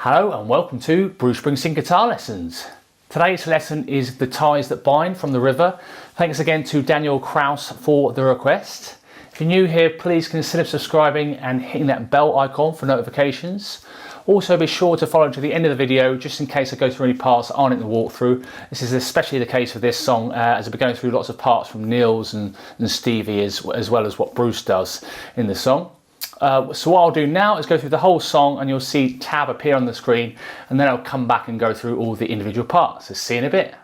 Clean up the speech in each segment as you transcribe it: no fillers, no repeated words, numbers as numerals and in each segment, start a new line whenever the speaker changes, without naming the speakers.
Hello and welcome to Bruce Springsteen Guitar Lessons. Today's lesson is The Ties That Bind from the River. Thanks again to Daniel Kraus for the request. If you're new here, please consider subscribing and hitting that bell icon for notifications. Also be sure to follow to the end of the video just in case I go through any parts that aren't in the walkthrough. This is especially the case for this song as I'll be going through lots of parts from Neil's and Stevie as well as what Bruce does in the song. So what I'll do now is go through the whole song and you'll see tab appear on the screen, and then I'll come back and go through all the individual parts. So see you in a bit.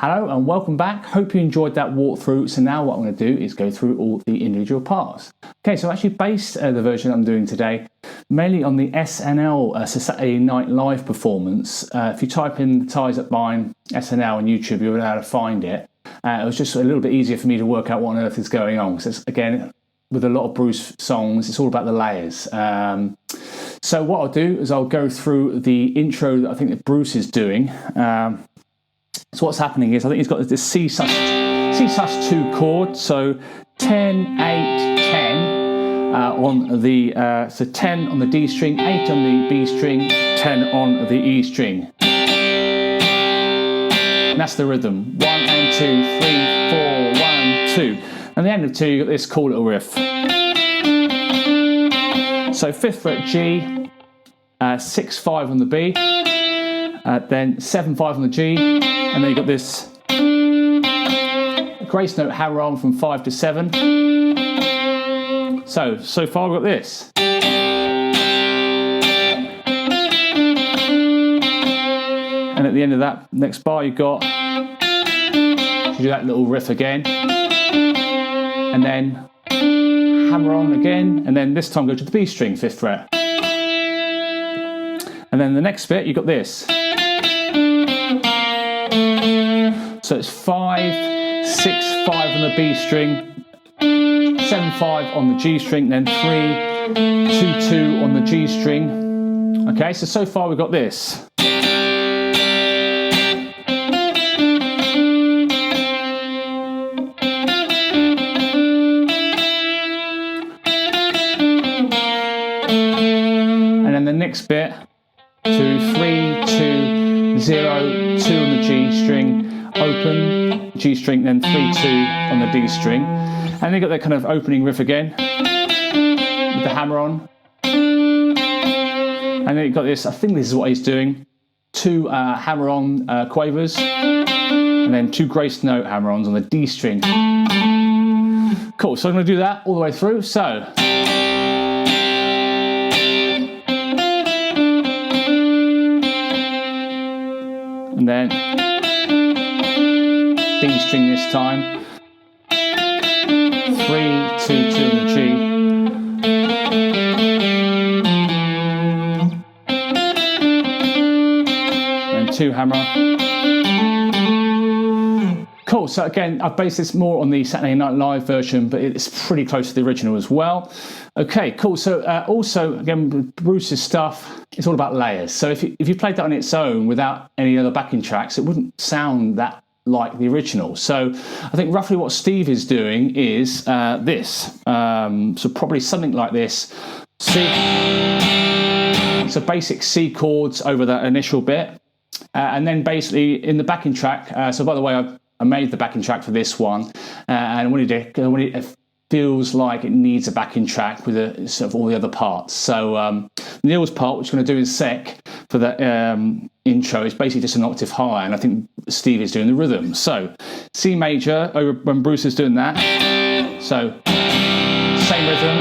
Hello and welcome back. Hope you enjoyed that walkthrough. So now what I'm going to do is go through all the individual parts. Okay, so I actually based the version I'm doing today mainly on the SNL Saturday Night Live performance. If you type in The Ties That Bind SNL on YouTube, you'll be able to find it. It was just a little bit easier for me to work out what on earth is going on. Because again, with a lot of Bruce songs, it's all about the layers. So what I'll do is I'll go through the intro that I think that Bruce is doing. So what's happening is I think he's got this C sus2 chord, so 10, 8, 10 on the so 10 on the D string, 8 on the B string, 10 on the E string. And that's the rhythm. 1 and 2, 3, 4, 1, 2. And the end of 2 you got this cool little riff. So 5th fret G, 6, 5 on the B. then 7/5 on the G, and then you've got this grace note hammer on from 5 to 7. So far we've got this. And at the end of that next bar you've got, you do that little riff again, and then hammer on again, and then this time go to the B string, 5th fret. And then the next bit you've got this. So it's 5, 6, 5 on the B string, 7, 5 on the G string, then 3, 2, 2 on the G string. Okay, so far we've got this. And then the next bit, 2, 3, 2, 0, 2 on the G string, open, G string, then 3, 2 on the D string. And you got that kind of opening riff again with the hammer on. And then you've got this, I think this is what he's doing, 2 hammer on quavers, and then 2 grace note hammer ons on the D string. Cool, so I'm going to do that all the way through. So. And then B string this time, 3, 2, 2 on the G, and 2 hammer. Cool, so again, I've based this more on the Saturday Night Live version, but it's pretty close to the original as well. Okay, cool, so also, again, with Bruce's stuff, it's all about layers. So if you played that on its own without any other backing tracks, it wouldn't sound that like the original. So I think roughly what Steve is doing is this. So probably something like this. C. So basic C chords over that initial bit. And then basically in the backing track, so by the way, I made the backing track for this one, and when it feels like it needs a backing track with sort of all the other parts. So Neil's part, which I'm going to do in a sec for the intro, is basically just an octave higher, and I think Steve is doing the rhythm. So C major over when Bruce is doing that. So same rhythm,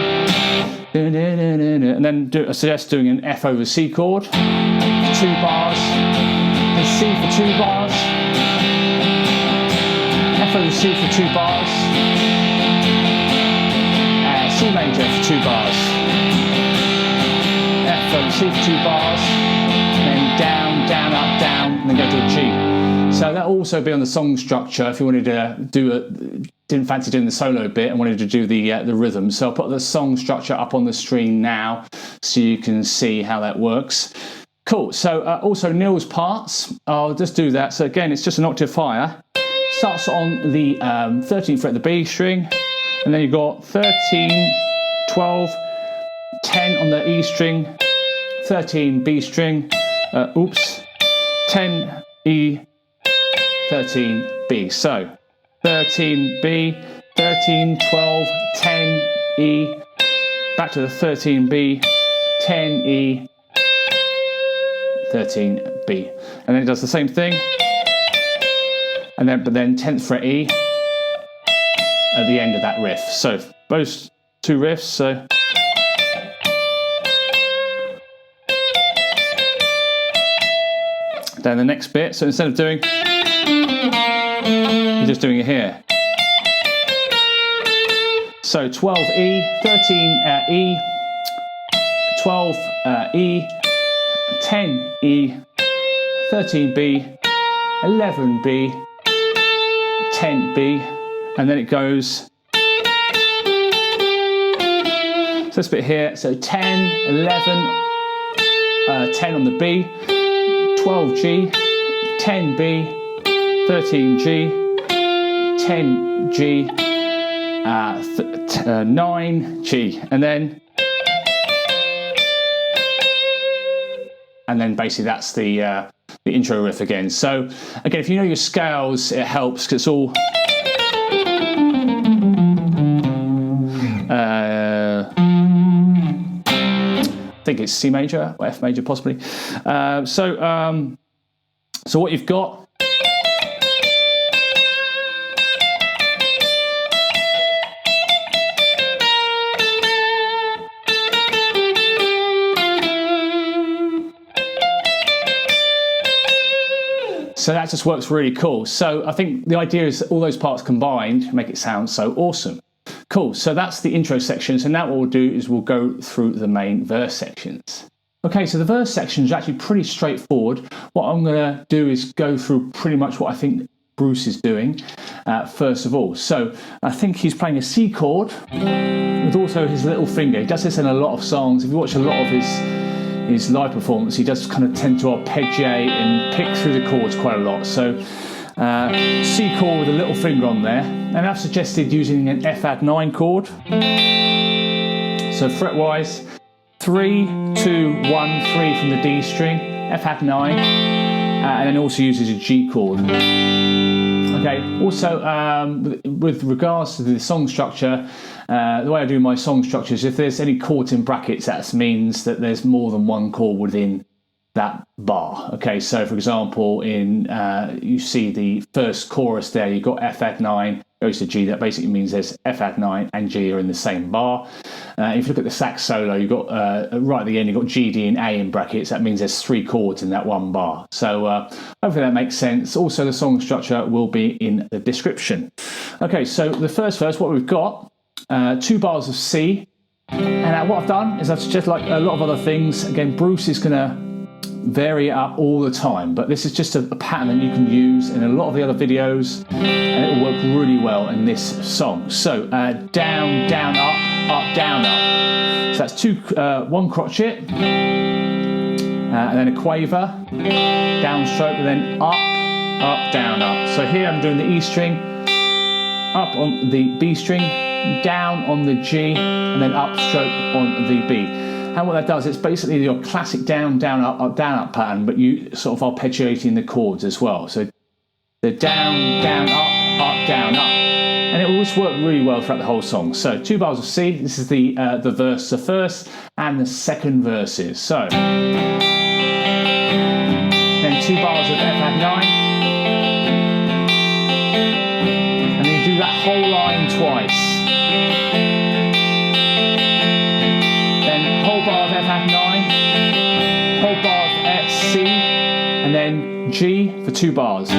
and then I suggest doing an F over C chord for 2 bars, and C for 2 bars. F over C for 2 bars, C major for 2 bars, F over C for 2 bars, then down, down, up, down, and then go to a G. So that'll also be on the song structure if you wanted to didn't fancy doing the solo bit and wanted to do the rhythm. So I'll put the song structure up on the screen now so you can see how that works. Cool, so also Neil's parts, I'll just do that. So again, it's just an octave higher. Starts on the 13th fret of the B string, and then you've got 13, 12, 10 on the E string, 13 B string, 10 E, 13 B. So 13 B, 13, 12, 10 E, back to the 13 B, 10 E, 13 B, and then it does the same thing. And then, but then 10th fret E at the end of that riff. So those 2 riffs. So then the next bit. So instead of doing, you're just doing it here. So 12 E, 13 E, 12 E, 10 E, 13 B, 11 B, 10 B, and then it goes, so this bit here, so 10, 11, 10 on the B, 12 G, 10 B, 13 G, 10 G, 9 G, and then basically that's the intro riff again. So again, if you know your scales, it helps because it's all I think it's C major or F major possibly. So So what you've got, so that just works really cool. So I think the idea is that all those parts combined make it sound so awesome. Cool, so that's the intro section. So now what we'll do is we'll go through the main verse sections. Okay, so the verse section is actually pretty straightforward. What I'm going to do is go through pretty much what I think Bruce is doing first of all. So I think he's playing a C chord with also his little finger. He does this in a lot of songs. If you watch a lot of his live performance, he does kind of tend to arpeggiate and pick through the chords quite a lot. So C chord with a little finger on there, and I've suggested using an F add 9 chord. So fret wise, 3, 2, 1, 3 from the D string, F add 9, and then also uses a G chord. Okay, also with regards to the song structure, the way I do my song structure is if there's any chords in brackets, that means that there's more than one chord within that bar. Okay, so for example, in you see the first chorus there, you've got F add 9 goes to G. That basically means there's F add 9 and G are in the same bar. If you look at the sax solo, you've got right at the end, you've got G, D and A in brackets. That means there's 3 chords in that one bar. So hopefully that makes sense. Also, the song structure will be in the description. Okay, so the first verse, what we've got, 2 bars of C. And what I've done is I've just, like a lot of other things, again, Bruce is going to vary it up all the time, but this is just a pattern that you can use in a lot of the other videos, and it will work really well in this song. So down, down, up, down, up. So that's 1 crotchet, and then a quaver, downstroke, and then up, down, up. So here I'm doing the E string, up on the B string, down on the G, and then upstroke on the B. And what that does, it's basically your classic down, down, up, down, up pattern, but you sort of arpeggiating the chords as well. So the down, down, up, down, up. And it will just work really well throughout the whole song. So 2 bars of C, this is the verse, the first and the second verses. So then 2 bars of F add 9. And then you do that whole line twice. Whole bar of F add 9, whole bar of F, C, and then G for 2 bars.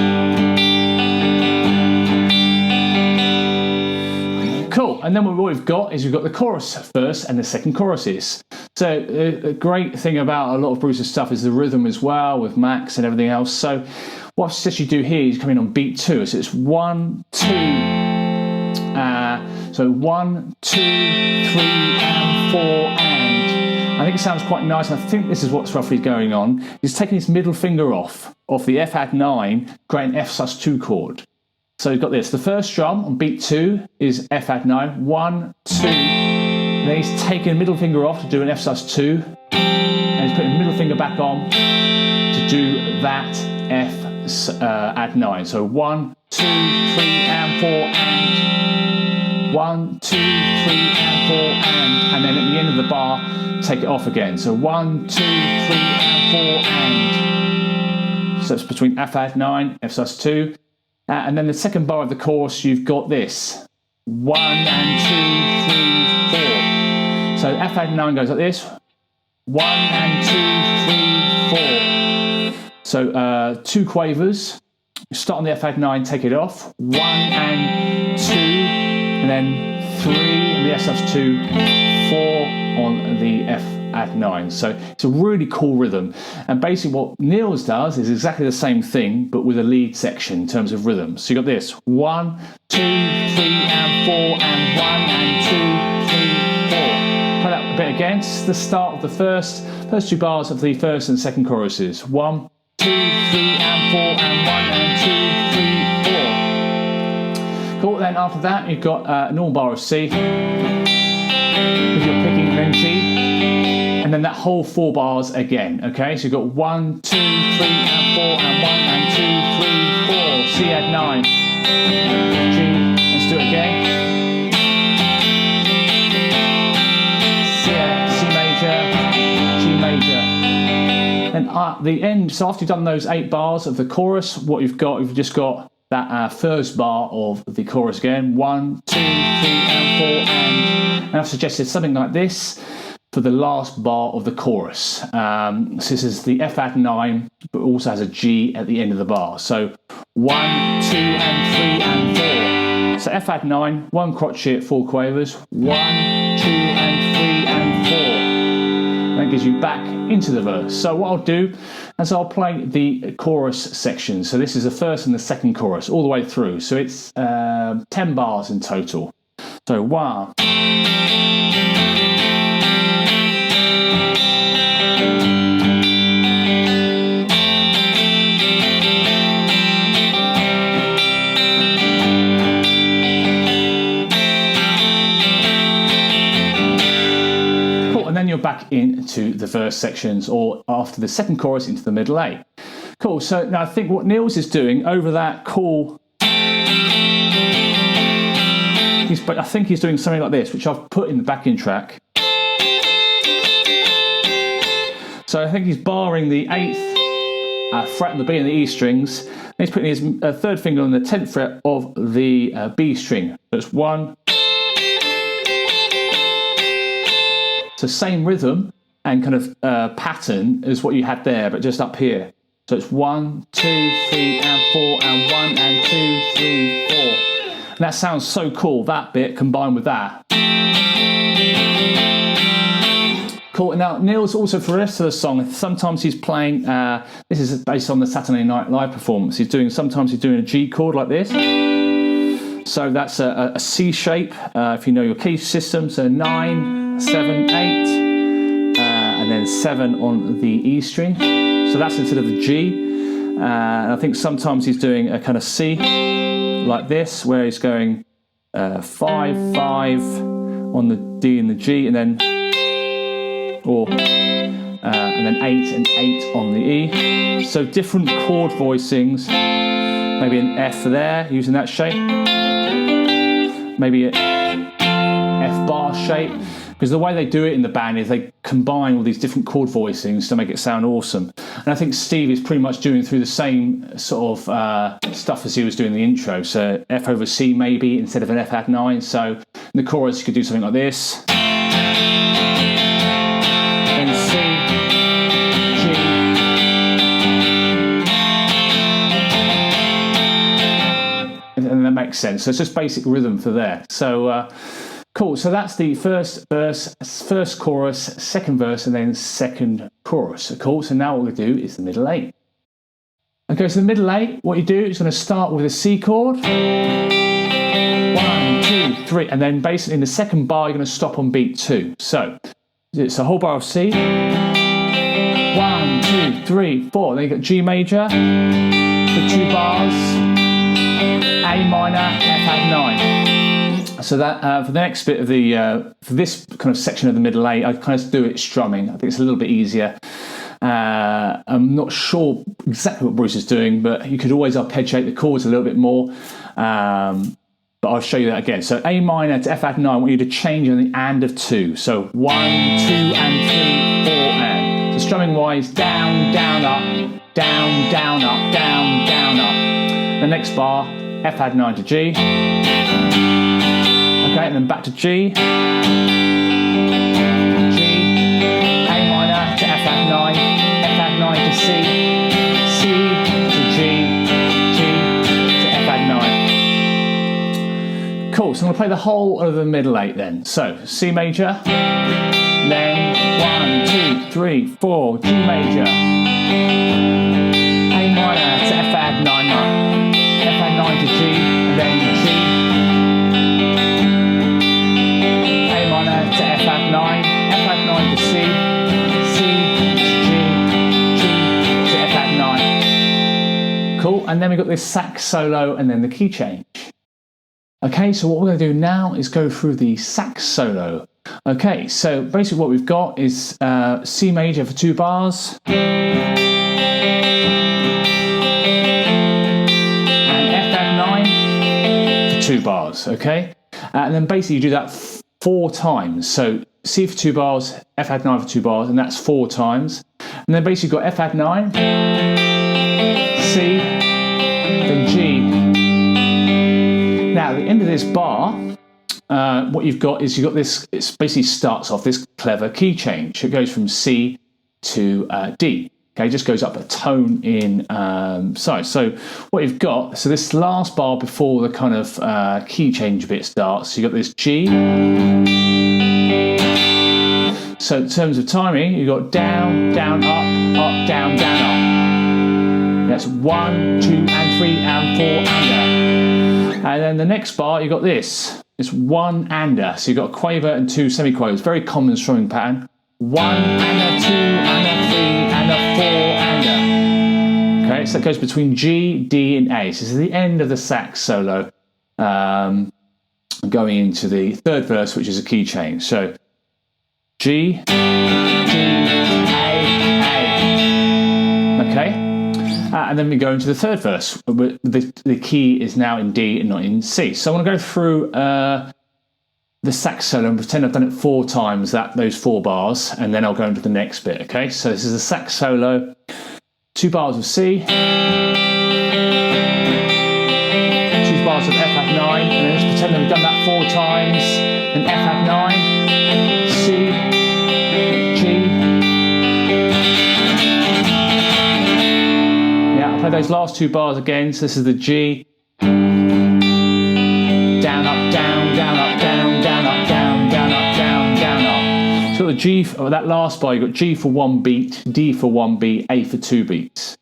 Cool, and then what we've got is we've got the chorus first and the second choruses. So a great thing about a lot of Bruce's stuff is the rhythm as well, with Max and everything else. So what I suggest you do here is come in on beat 2. So it's 1, 2, so 1, 2, 3, and 4, and. I think it sounds quite nice, and I think this is what's roughly going on. He's taking his middle finger off the F add 9, creating F sus2 chord. So you've got this. The first strum on beat 2 is F add 9, 1, 2. And then he's taking middle finger off to do an F sus2, and he's putting middle finger back on to do that F add 9. So 1, 2, 3, and 4, and 1, 2, 3, and 4, and then at the end of the bar, take it off again. So 1, 2, 3, and 4, and. So it's between F add 9, F sus2. And then the second bar of the chorus, you've got this. 1 and 2, 3, 4. So F add 9 goes like this. 1 and 2, 3, 4. So 2 quavers. You start on the F add 9, take it off. 1 and 2, and then 3 on the F sus2, 4 on the F add 9. So it's a really cool rhythm. And basically what Niels does is exactly the same thing, but with a lead section in terms of rhythm. So you got this 1, 2, 3, and 4, and 1 and 2, 3, 4. Play that a bit again. It's the start of the first 2 bars of the first and second choruses. 1, 2, 3, and 4, and 1 and 2, 3, 4. Cool. Then after that, you've got a normal bar of C. With your picking, then G, and then that whole 4 bars again. Okay, so you've got 1, 2, 3, and 4, and 1 and 2, 3, 4. C add 9. G. Let's do it again. C major, G major. Then at the end, so after you've done those 8 bars of the chorus, what you've just got that first bar of the chorus again. 1, 2, 3, and 4, and I've suggested something like this for the last bar of the chorus. So this is the F add 9, but also has a G at the end of the bar. So 1, 2, and 3, and 4. So F add 9, 1 crotchet, 4 quavers, 1, 2, and 3, and 4. That gives you back into the verse. So what I'll do is I'll play the chorus section. So this is the first and the second chorus all the way through. So it's 10 bars in total. So 1. You're back into the verse sections, or after the second chorus into the middle 8. Cool. So now I think what Niels is doing over that cool, I think he's doing something like this, which I've put in the backing track. So I think he's barring the 8th fret on the B and the E strings, and he's putting his third finger on the 10th fret of the B string. So it's 1. So same rhythm and kind of pattern as what you had there, but just up here. So it's 1, 2, 3, and 4, and 1, and 2, 3, 4. And that sounds so cool, that bit combined with that. Cool. And now Niels also, for the rest of the song, sometimes he's playing, this is based on the Saturday Night Live performance, sometimes he's doing a G chord like this. So that's a C shape, if you know your key system. So 9, 7, 8, and then 7 on the E string. So that's instead of the G. And I think sometimes he's doing a kind of C like this, where he's going 5, 5 on the D and the G, and then and then 8 and 8 on the E. So different chord voicings. Maybe an F there, using that shape. Maybe a F bar shape. Because the way they do it in the band is they combine all these different chord voicings to make it sound awesome. And I think Steve is pretty much doing through the same sort of stuff as he was doing the intro. So F over C maybe instead of an F add 9. So in the chorus you could do something like this. Then C, G. And that makes sense. So it's just basic rhythm for there. So cool, so that's the first verse, first chorus, second verse, and then second chorus. Cool, so now what we'll do is the middle 8. Okay, so the middle 8, what you do is going to start with a C chord. 1, 2, 3, and then basically in the second bar, you're going to stop on beat 2. So it's a whole bar of C. 1, 2, 3, 4. Then you got G major for 2 bars. A minor, F add 9. So that for the next bit of the for this kind of section of the middle 8, I kind of do it strumming. I think it's a little bit easier. I'm not sure exactly what Bruce is doing, but you could always arpeggiate the chords a little bit more. But I'll show you that again. So A minor to F add 9, I want you to change on the and of 2. So 1, 2, and 3, 4, and. So strumming wise, down, down, up, down, down, up, down, down, up. The next bar, F add 9 to G. Okay, and then back to G. G. A minor to F add 9. F add 9 to C. C to G. G to F add 9. Cool, so I'm going to play the whole of the middle 8 then. So, C major. Then 1, 2, 3, 4, G major. A minor to F add 9, 9. F add 9 to G. And then G. To F add 9, F add 9 to C, C to G, G to F add 9. Cool, and then we've got this sax solo and then the key change. Okay, so what we're going to do now is go through the sax solo. Okay, so basically what we've got is C major for 2 bars. And F add 9 for 2 bars, okay? And then basically you do that 4 times. So C for 2 bars, F add 9 for 2 bars, and that's 4 times. And then basically you've got F add 9, C, then G. Now at the end of this bar, what you've got is this, it basically starts off this clever key change. It goes from C to D. Okay, it just goes up a tone in size. So what you've got, so this last bar before the kind of key change bit starts, so you've got this G. So in terms of timing, you've got down, down, up, up, down, down, up. That's 1, 2, and 3, and 4, and a. And then the next bar, you've got this. It's 1 and a. So you've got a quaver and 2 semiquavers. Very common strumming pattern. 1 and a, 2 and a, 3 and a, 4 and a. Okay, so that goes between G, D, and A. So this is the end of the sax solo, going into the third verse, which is a key change. So G, D, A, A. Okay, and then we go into the third verse. The key is now in D and not in C. So I want to go through the sax solo and pretend I've done it 4 times, those 4 bars, and then I'll go into the next bit. Okay, so this is a sax solo, 2 bars of C, 2 bars of F add 9, and then just pretend that we've done that 4 times, and F add 9, C, G. Yeah, I'll play those last 2 bars again. So this is the G, down, up, down, down, up, down, down, up, down, down, up, down, down, up. So the G, that last bar, you've got G for 1 beat, D for 1 beat, A for 2 beats.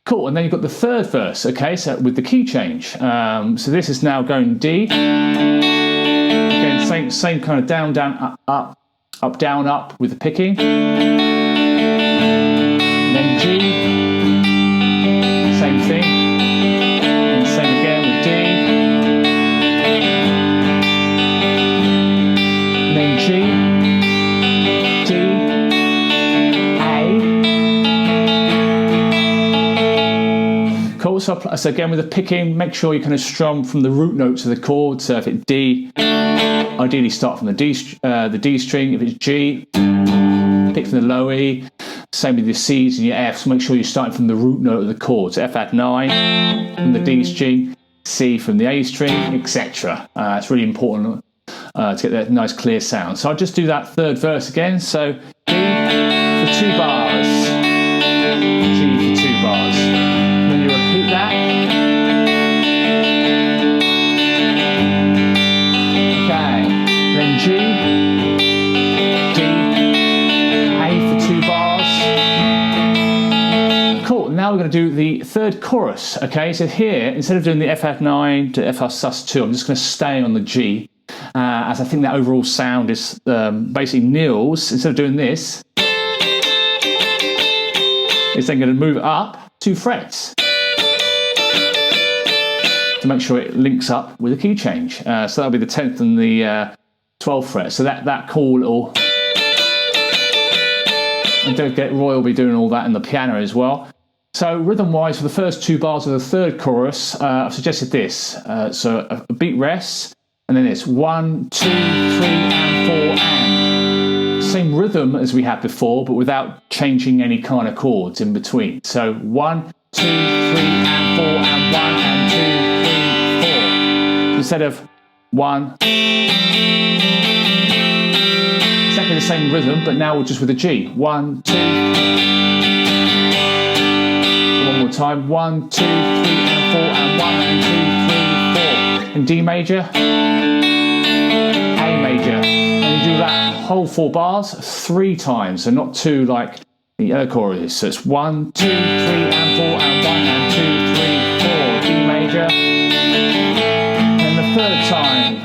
Cool, and then you've got the third verse, okay, so with the key change. So this is now going D. Again, same kind of down, down, up, up, up, down, up with the picking. And then G, same thing. And same again with D. And then G, D, A. Cool, so again with the picking, make sure you kind of strum from the root notes of the chord. So if it's D, ideally start from the D string. If it's G, pick from the low E. Same with your C's and your F's. Make sure you're starting from the root note of the chord. So F add 9 from the D string, C from the A string, etc. It's really important to get that nice clear sound. So I'll just do that third verse again. So D for 2 bars, G for 2 bars. And then you repeat that. Then G, D, A for 2 bars. Cool, now we're going to do the third chorus. Okay, so here, instead of doing the F add 9 to F sus2, I'm just going to stay on the G, as I think that overall sound is basically nils. Instead of doing this, it's then going to move up 2 frets to make sure it links up with a key change. So that'll be the 10th and the 12th fret. So that cool little, and don't forget Roy will be doing all that in the piano as well. So rhythm wise, for the first 2 bars of the third chorus, I've suggested this. So a beat rest, and then it's 1, 2, 3, and 4, and. Same rhythm as we had before, but without changing any kind of chords in between. So 1, 2, 3, and 4, and 1, and 2, 3, 4. Instead of 1, exactly the same rhythm, but now we're just with a G. 1, 2. One more time. 1, 2, 3, and 4, and 1, and 2, 3, 4. In D major, A major. And you do that whole 4 bars 3 times, so not 2 like the other choruses. So it's 1, 2, 3, and 4, and 1, and 2, 3, 4. D major. And the third time.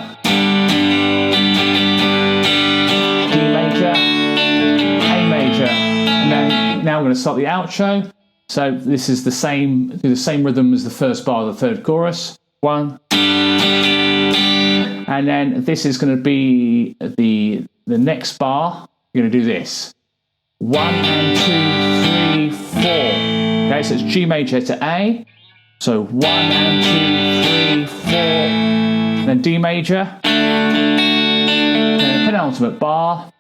And then now we're going to start the outro. So this is do the same rhythm as the first bar of the third chorus. 1. And then this is going to be the next bar. You're going to do this. 1 and 2, 3, 4. Okay, so it's G major to A. So 1 and 2, 3, 4. Then D major. Then penultimate bar.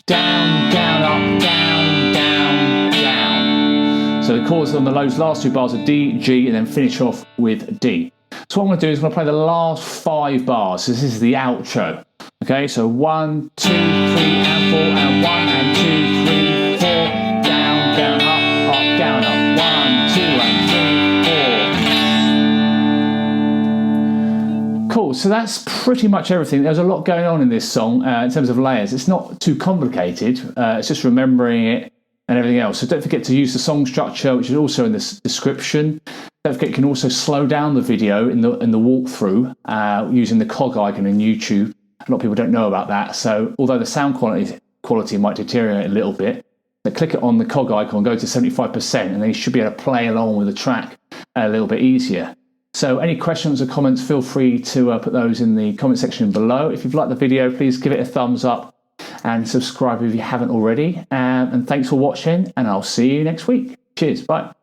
Down, down, up, down, down, down. chords on those last two bars are D, G, and then finish off with D. So what I'm going to do is I'm going to play the last 5 bars. So this is the outro. Okay, so 1, 2, 3, and 4, and 1, and 2, 3, 4, down, down, up, up, down, up. 1, 2, and 3, 4. Cool, so that's pretty much everything. There's a lot going on in this song in terms of layers. It's not too complicated. It's just remembering it and everything else. So don't forget to use the song structure, which is also in the description. Don't forget you can also slow down the video in the walkthrough using the cog icon in YouTube. A lot of people don't know about that. So although the sound quality might deteriorate a little bit, but click it on the cog icon, go to 75%, and then you should be able to play along with the track a little bit easier. So any questions or comments, feel free to put those in the comment section below. If you've liked the video, please give it a thumbs up and subscribe if you haven't already. And thanks for watching, and I'll see you next week. Cheers, bye.